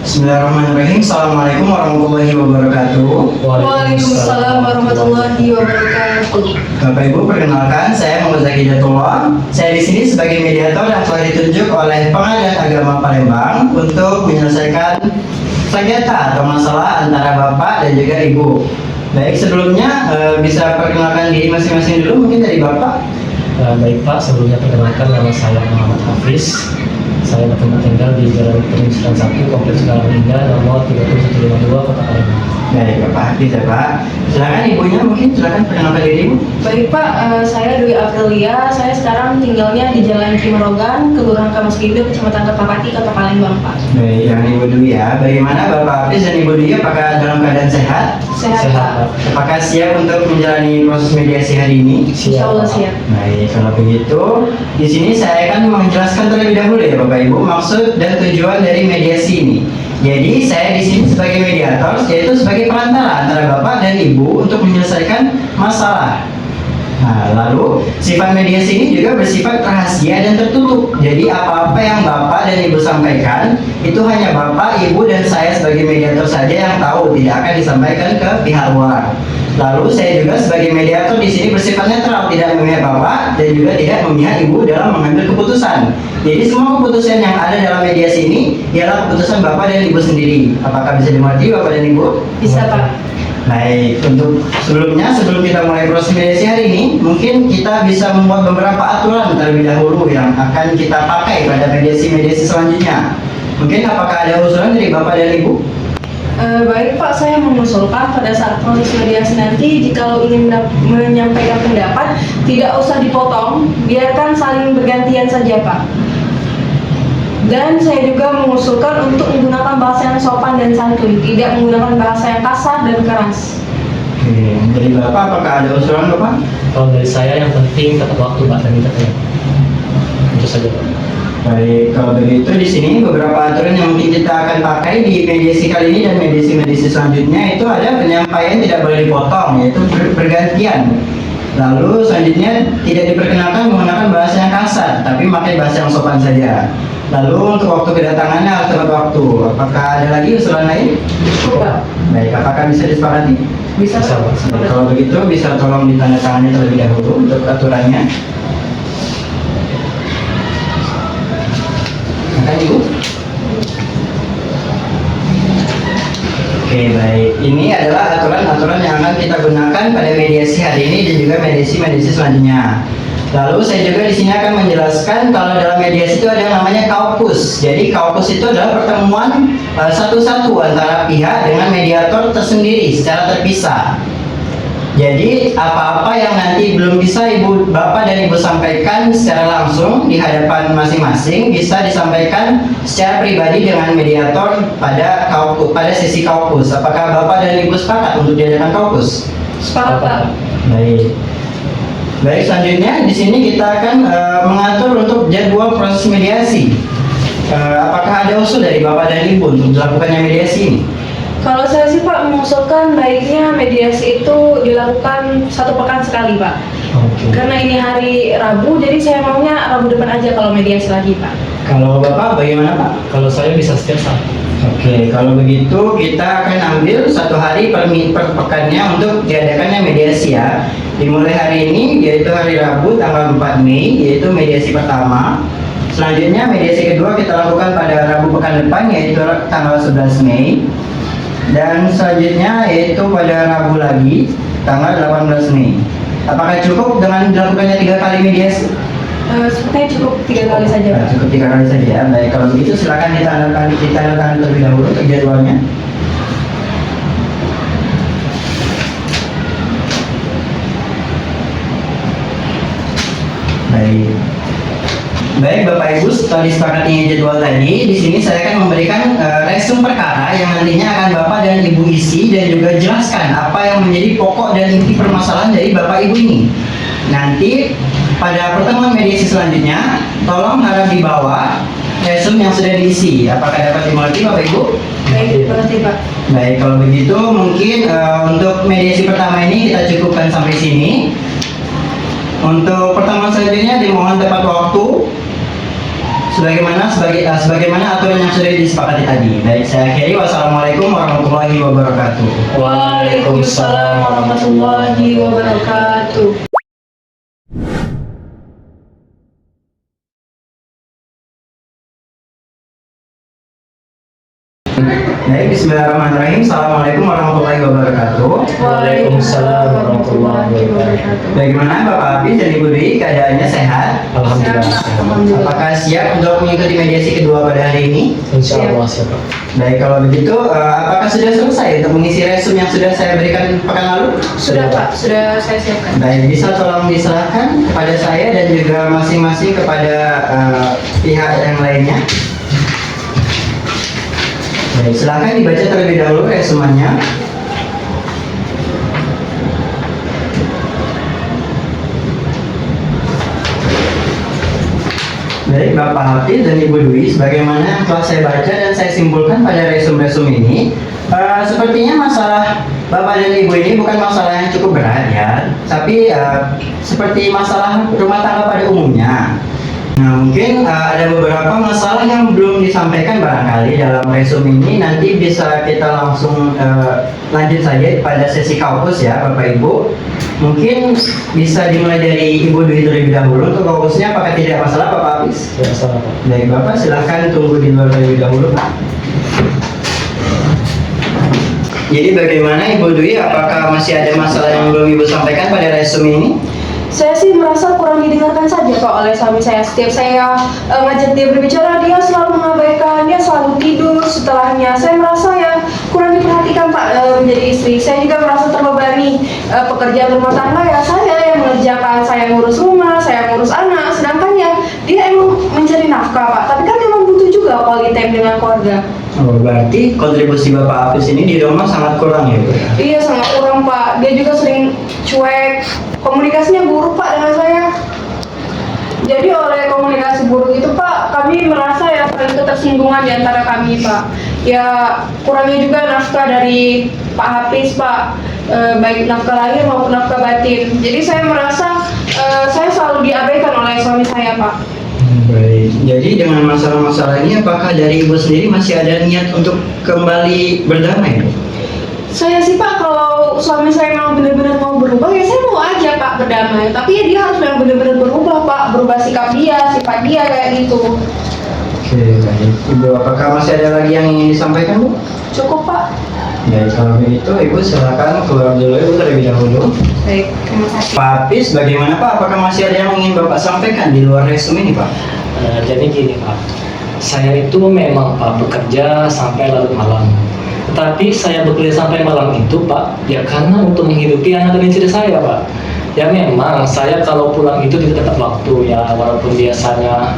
Bismillahirrahmanirrahim. Assalamualaikum warahmatullahi wabarakatuh. Waalaikumsalam warahmatullahi wabarakatuh. Bapak Ibu, perkenalkan saya Muhammad Zaki Jatullah. Saya di sini sebagai mediator yang telah ditunjuk oleh Pengadilan Agama Palembang untuk menyelesaikan sengketa atau masalah antara Bapak dan juga Ibu. Baik, sebelumnya bisa perkenalkan diri masing-masing dulu, mungkin dari Bapak. Baik Pak, sebelumnya perkenalkan nama saya Muhammad Hafiz. Saya bertempat tinggal di Jalan Perindustrian 1, Kompleks Galang Indah, nomor 30152, Kota Palembang. Baik, Bapak Hafiz ya Pak. Silakan ibunya, mungkin silakan perkenalkan diri Ibu. Baik Pak, saya Dwi Aprilia. Saya sekarang tinggalnya di Jalan Cimerogan, Kelurahan Kamaskindo, Kecamatan Kertapati, Kota Palembang Pak. Baik, yang Ibu Dwi ya. Bagaimana Bapak Hafiz dan Ibu Dwi, apakah dalam keadaan sehat? Sehat Pak. Apakah siap untuk menjalani proses mediasi hari ini? Insya Allah siap. Baik, kalau begitu, di sini saya akan menjelaskan terlebih dahulu ya Bapak Ibu maksud dan tujuan dari mediasi ini. Jadi saya di sini sebagai mediator, yaitu sebagai perantara antara Bapak dan Ibu untuk menyelesaikan masalah. Nah, lalu sifat mediasi ini juga bersifat rahasia dan tertutup. Jadi apa-apa yang Bapak dan Ibu sampaikan itu hanya Bapak, Ibu, dan saya sebagai mediator saja yang tahu, tidak akan disampaikan ke pihak luar. Lalu saya juga sebagai mediator di sini bersifat netral, tidak memihak Bapak dan juga tidak memihak Ibu dalam mengambil keputusan. Jadi semua keputusan yang ada dalam mediasi ini ialah keputusan Bapak dan Ibu sendiri. Apakah bisa dimengerti Bapak dan Ibu? Bisa Pak. Baik, untuk sebelum kita mulai proses mediasi hari ini, mungkin kita bisa membuat beberapa aturan terlebih dahulu yang akan kita pakai pada mediasi-mediasi selanjutnya. Mungkin apakah ada usulan dari Bapak dan Ibu? Baik Pak, saya mengusulkan pada saat proses mediasi nanti, jika ingin menyampaikan pendapat, tidak usah dipotong, biarkan saling bergantian saja Pak. Dan saya juga mengusulkan untuk menggunakan bahasa yang sopan dan santun, tidak menggunakan bahasa yang kasar dan keras. Oke, dari Bapak apakah ada usulan Bapak? Kalau dari saya yang penting tepat waktu Pak dan kita itu saja Pak. Baik, kalau begitu di sini beberapa aturan yang mungkin kita akan pakai di mediasi kali ini dan mediasi-mediasi selanjutnya itu ada penyampaian tidak boleh dipotong, yaitu bergantian. Lalu selanjutnya tidak diperkenalkan menggunakan bahasa yang kasar, tapi pakai bahasa yang sopan saja. Lalu untuk waktu kedatangannya harus tepat waktu. Apakah ada lagi usulan lain? Pak. Baik, apakah bisa disepakati? Bisa Pak. Kalau begitu bisa tolong ditandatangani terlebih dahulu untuk aturannya. Ibu. Oke, baik. Ini adalah aturan-aturan yang akan kita gunakan pada mediasi hari ini dan juga mediasi-mediasi selanjutnya. Lalu saya juga di sini akan menjelaskan kalau dalam mediasi itu ada yang namanya kaukus. Jadi kaukus itu adalah pertemuan satu-satu antara pihak dengan mediator tersendiri secara terpisah. Jadi apa-apa yang nanti belum bisa Bapak dan Ibu sampaikan secara langsung di hadapan masing-masing bisa disampaikan secara pribadi dengan mediator pada sesi kaukus. Apakah Bapak dan Ibu sepakat untuk diadakan kaukus? Sepakat Pak. Baik. Baik, selanjutnya di sini kita akan mengatur untuk jadwal proses mediasi. Apakah ada usul dari Bapak dan Ibu untuk dilakukannya mediasi ini? Kalau saya sih Pak mengusulkan baiknya mediasi itu dilakukan 1 pekan sekali Pak. Karena ini hari Rabu, jadi saya maunya Rabu depan aja kalau mediasi lagi Pak. Kalau Bapak bagaimana Pak? Kalau saya bisa setiap saat. Oke, kalau begitu kita akan ambil 1 hari per pekannya untuk diadakannya mediasi ya. Dimulai hari ini yaitu hari Rabu tanggal 4 Mei yaitu mediasi pertama. Selanjutnya mediasi kedua kita lakukan pada Rabu pekan depan yaitu tanggal 11 Mei. Dan selanjutnya yaitu pada Rabu lagi tanggal 18 Mei. Apakah cukup dengan dilakukannya 3 kali mediasi? Sepertinya cukup 3 kali saja Pak. Cukup 3 kali saja ya. Baik, kalau begitu silakan ditandatangan terlebih dahulu untuk jadwalnya. Baik. Baik Bapak Ibu, setelah disepakatinya jadwal tadi, di sini saya akan memberikan resum perkara yang nantinya akan Bapak dan Ibu isi dan juga jelaskan apa yang menjadi pokok dan inti permasalahan dari Bapak Ibu ini. Nanti pada pertemuan mediasi selanjutnya, tolong harap dibawa resum yang sudah diisi. Apakah dapat dimengerti Bapak Ibu? Baik, mengerti Pak. Baik, kalau begitu mungkin untuk mediasi pertama ini kita cukupkan sampai sini. Untuk pertemuan selanjutnya dimohon tepat waktu sebagaimana aturan yang sudah disepakati tadi. Baik, saya akhiri. Wassalamualaikum warahmatullahi wabarakatuh. Waalaikumsalam warahmatullahi wabarakatuh. Baik, bismillahirrahmanirrahim. Assalamualaikum warahmatullahi wabarakatuh. Waalaikumsalam warahmatullahi wabarakatuh. Bagaimana Bapak Hafiz dan Ibu Dwi, keadaannya sehat? Alhamdulillah. Alhamdulillah. Apakah siap untuk mengikuti mediasi kedua pada hari ini? Insya Allah siap. Pak. Baik, kalau begitu, apakah sudah selesai untuk mengisi resume yang sudah saya berikan pekan lalu? Sudah Pak, sudah saya siapkan. Baik, bisa tolong diserahkan kepada saya dan juga masing-masing kepada pihak yang lainnya. Baik, silakan dibaca terlebih dahulu resumenya. Baik, Bapak Hafiz dan Ibu Dwi, sebagaimana yang telah saya baca dan saya simpulkan pada resume-resume ini, sepertinya masalah Bapak dan Ibu ini bukan masalah yang cukup berat ya, tapi seperti masalah rumah tangga pada umumnya. Nah, mungkin ada beberapa masalah yang belum disampaikan barangkali dalam resume ini. Nanti bisa kita langsung lanjut saja pada sesi kampus ya Bapak Ibu. Mungkin bisa dimulai dari Ibu Dwi terlebih dahulu. Untuk kampusnya apakah tidak masalah Bapak Hafiz? Tidak salah Pak. Baik Bapak, silahkan tunggu di luar terlebih dahulu Pak. Jadi bagaimana Ibu Dwi, apakah masih ada masalah yang belum Ibu sampaikan pada resume ini? Saya sih merasa kurang didengarkan saja Pak oleh suami saya. Setiap saya ngajak dia berbicara, dia selalu mengabaikan, dia selalu tidur setelahnya. Saya merasa ya kurang diperhatikan Pak menjadi istri. Saya juga merasa terbebani pekerjaan rumah tangga ya, saya yang mengerjakan, saya ngurus rumah, saya ngurus anak. Sedangkan ya dia emang mencari nafkah Pak, tapi kan memang butuh juga quality time dengan keluarga. Oh, berarti kontribusi Bapak Hafiz ini di rumah sangat kurang ya Bu? Iya sangat kurang Pak, dia juga sering cuek, komunikasinya buruk Pak dengan saya. Jadi oleh komunikasi buruk itu Pak, kami merasa ya saling ketersinggungan di antara kami Pak. Ya kurangnya juga nafkah dari Pak Hafiz Pak, baik nafkah lahir maupun nafkah batin. Jadi saya merasa saya selalu diabaikan oleh suami saya Pak. Baik, jadi dengan masalah-masalah ini apakah dari Ibu sendiri masih ada niat untuk kembali berdamai? Saya sih Pak, kalau suami saya memang benar-benar mau berubah ya saya mau aja Pak berdamai. Tapi ya dia harus memang benar-benar berubah Pak, berubah sikap dia, sifat dia kayak gitu. Oke, baik. Ibu, apakah masih ada lagi yang ingin disampaikan Bu? Cukup Pak. Baik, kalau begitu Ibu silakan keluar dulu Ibu terlebih dahulu. Baik, terima kasih. Pak Hafiz, bagaimana Pak? Apakah masih ada yang ingin Bapak sampaikan di luar resume ini Pak? Jadi gini Pak, saya itu memang Pak bekerja sampai larut malam. Tetapi saya bekerja sampai malam itu Pak, ya karena untuk menghidupi anak dan istri saya Pak. Ya memang saya kalau pulang itu tidak tepat waktu ya, walaupun biasanya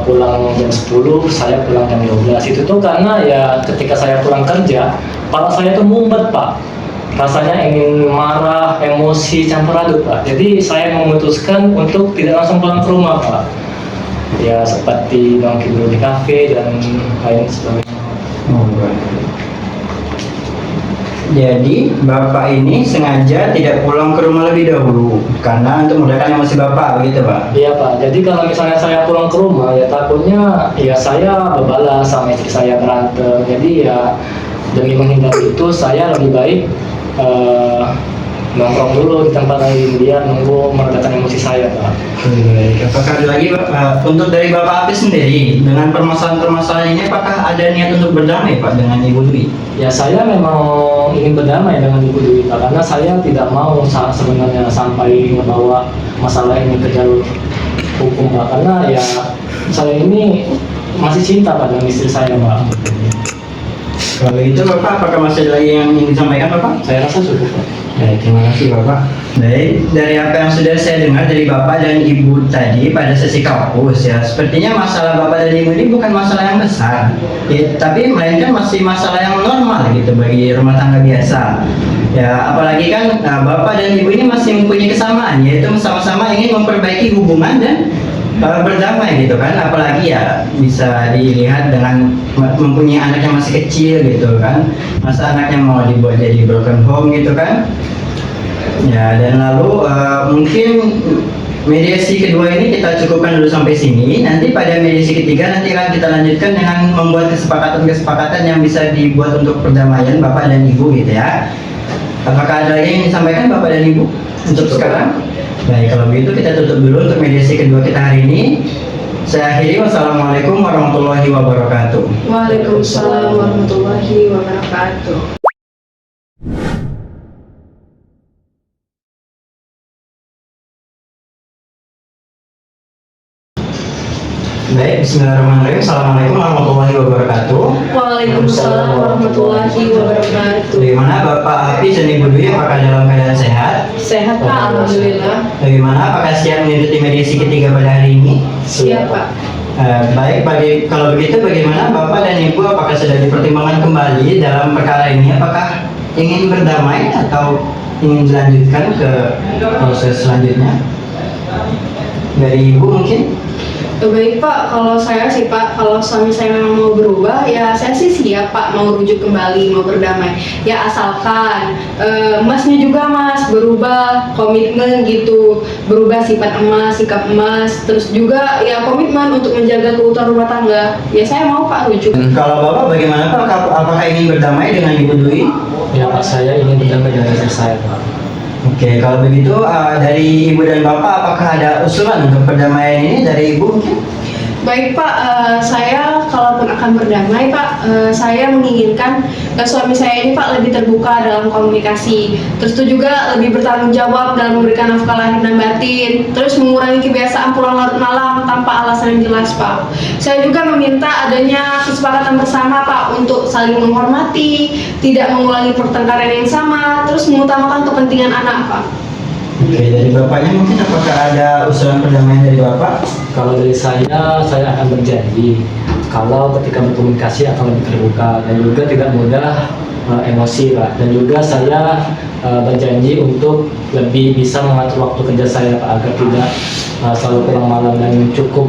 pulang jam 10, saya pulang jam 12. Itu tuh karena ya ketika saya pulang kerja, kepala saya tuh mumet Pak. Rasanya ingin marah, emosi, campur aduk Pak. Jadi saya memutuskan untuk tidak langsung pulang ke rumah Pak. Ya seperti nongki dulu di kafe dan lain sebagainya. Oh, baik. Jadi Bapak ini sengaja tidak pulang ke rumah lebih dahulu karena untuk memudahkan emosi Bapak, begitu Pak? Iya Pak, jadi kalau misalnya saya pulang ke rumah ya takutnya ya saya berbalas sama istri saya berantem. Jadi ya demi menghindari itu saya lebih baik nongkrong dulu di tempat lain biar nunggu meredakan emosi saya Pak. Baik. Apakah ada lagi Pak, untuk dari Bapak Hafiz sendiri dengan permasalahan-permasalahan ini apakah ada niat untuk berdamai Pak dengan Ibu Dwi? Ya saya memang ingin berdamai dengan Ibu Dwi Pak, karena saya tidak mau sebenarnya sampai membawa masalah ini ke jalur hukum Pak, karena ya saya ini masih cinta Pak dengan istri saya Pak. Kalau itu Bapak, apakah masih ada lagi yang ingin disampaikan Bapak? Saya rasa cukup Pak. Baik, terima kasih Bapak. Baik, dari apa yang sudah saya dengar dari Bapak dan Ibu tadi pada sesi kampus ya, sepertinya masalah Bapak dan Ibu ini bukan masalah yang besar, ya, tapi melainkan masih masalah yang normal gitu bagi rumah tangga biasa. Ya, apalagi kan Bapak dan Ibu ini masih mempunyai kesamaan, yaitu sama-sama ingin memperbaiki hubungan dan berdamai gitu kan, apalagi ya bisa dilihat dengan mempunyai anak yang masih kecil gitu kan, masa anaknya mau dibuat jadi broken home gitu kan ya. Dan lalu mungkin mediasi kedua ini kita cukupkan dulu sampai sini. Nanti pada mediasi ketiga nanti akan kita lanjutkan dengan membuat kesepakatan-kesepakatan yang bisa dibuat untuk perdamaian Bapak dan Ibu gitu ya. Apakah ada yang ingin disampaikan Bapak dan Ibu untuk sekarang? Baik, kalau begitu kita tutup dulu untuk mediasi kedua kita hari ini. Saya akhiri, wassalamualaikum warahmatullahi wabarakatuh. Waalaikumsalam warahmatullahi wabarakatuh. Baik, bismillahirrahmanirrahim. Assalamualaikum warahmatullahi wabarakatuh. Waalaikumsalam warahmatullahi wabarakatuh. Bagaimana Bapak Hafiz dan Ibu Dwi, apakah dalam keadaan sehat? Sehat Pak, alhamdulillah. Bagaimana, apakah siap mengikuti mediasi ketiga pada hari ini? Siap Pak. Baik, kalau begitu bagaimana Bapak dan Ibu, apakah sudah dipertimbangkan kembali dalam perkara ini? Apakah ingin berdamai atau ingin dilanjutkan ke proses selanjutnya? Dari Ibu mungkin? Baik Pak, kalau saya sih Pak, kalau suami saya memang mau berubah, ya saya sih siap Pak mau rujuk kembali, mau berdamai. Ya asalkan Masnya juga Mas berubah, komitmen gitu, berubah sifat emas, sikap emas, terus juga ya komitmen untuk menjaga keutuhan rumah tangga. Ya saya mau Pak rujuk. Kalau Bapak bagaimana Pak? Apakah ingin berdamai dengan Ibu Dwi? Ya Pak, saya ingin berdamai dengan istri saya Pak. Oke, kalau begitu dari Ibu dan Bapak apakah ada usulan untuk perdamaian ini dari Ibu mungkin? Baik Pak, saya kalaupun akan berdamai Pak, saya menginginkan suami saya ini Pak lebih terbuka dalam komunikasi, terus itu juga lebih bertanggung jawab dalam memberikan nafkah lahir dan batin, terus mengurangi kebiasaan pulang larut malam tanpa alasan yang jelas Pak. Saya juga meminta adanya kesepakatan bersama Pak untuk saling menghormati, tidak mengulangi pertengkaran yang sama, terus mengutamakan kepentingan anak Pak. Oke, dari Bapaknya mungkin apakah ada usulan perdamaian dari Bapak? Kalau dari saya akan berjanji kalau ketika berkomunikasi akan lebih terbuka dan juga tidak mudah emosi Pak. Dan juga saya berjanji untuk lebih bisa mengatur waktu kerja saya Pak, agar tidak selalu pulang malam dan cukup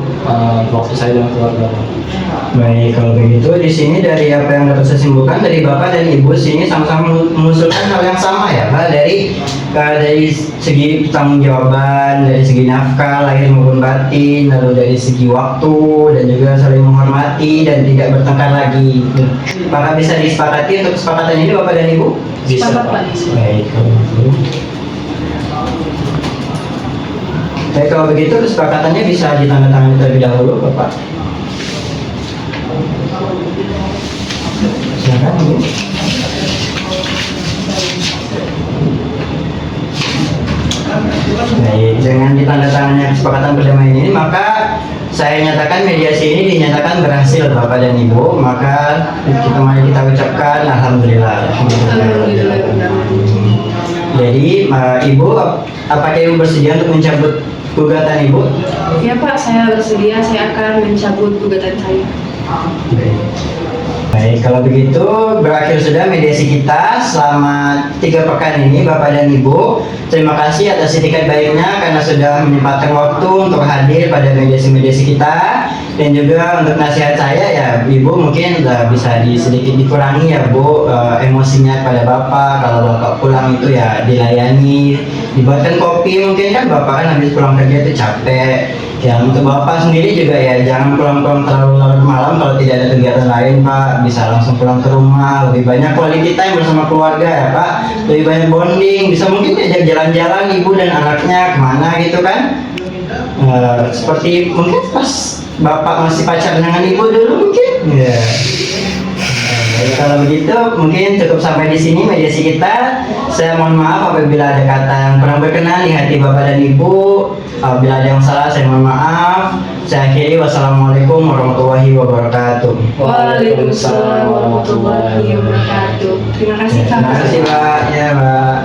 waktu saya dengan keluarga Pak. Baik, kalau begitu di sini dari apa yang dapat saya simpulkan dari Bapak dan Ibu sini sama-sama mengusulkan hal yang sama ya Pak, dari segi pertanggungjawaban, dari segi nafkah lahir maupun batin, lalu dari segi waktu dan juga saling menghormati dan tidak bertengkar lagi. Apakah bisa disepakati untuk kesepakatan ini Bapak dan Ibu? Bisa Sepakat, Pak. Pak. Baik, kalau begitu. Baik, kalau begitu kesepakatannya bisa ditandatangani terlebih dahulu Bapak. Silakan Bu. Baik, dengan ditandatangani kesepakatan perdamaian ini maka saya nyatakan mediasi ini dinyatakan berhasil Bapak dan Ibu. Maka mari kita ucapkan alhamdulillah. Alhamdulillah. Jadi Ibu, apakah Ibu bersedia untuk mencabut gugatan Ibu? Ya Pak, saya bersedia, saya akan mencabut gugatan saya. Baik, kalau begitu berakhir sudah mediasi kita selama 3 pekan ini Bapak dan Ibu. Terima kasih atas itikat baiknya karena sudah menyempatkan waktu untuk hadir pada mediasi-mediasi kita. Dan juga untuk nasihat saya ya Ibu mungkin bisa sedikit dikurangi ya Bu, emosinya pada Bapak. Kalau Bapak pulang itu ya dilayani, dibuatkan kopi, mungkin kan Bapak kan habis pulang kerja itu capek. Ya untuk Bapak sendiri juga ya jangan pulang-pulang terlalu larut malam kalau tidak ada kegiatan lain Pak, bisa langsung pulang ke rumah, lebih banyak quality time bersama keluarga ya Pak, lebih banyak bonding, bisa mungkin diajak jalan-jalan Ibu dan anaknya kemana gitu kan. Seperti mungkin pas Bapak masih pacaran dengan Ibu dulu mungkin ya. Kalau begitu mungkin cukup sampai di sini mediasi kita. Saya mohon maaf apabila ada kata yang kurang berkenan di hati Bapak dan Ibu. Apabila ada yang salah saya mohon maaf. Saya akhiri, wassalamualaikum warahmatullahi wabarakatuh. Waalaikumsalam warahmatullahi wabarakatuh. Terima kasih Pak. Terima kasih Pak. Ya Pak.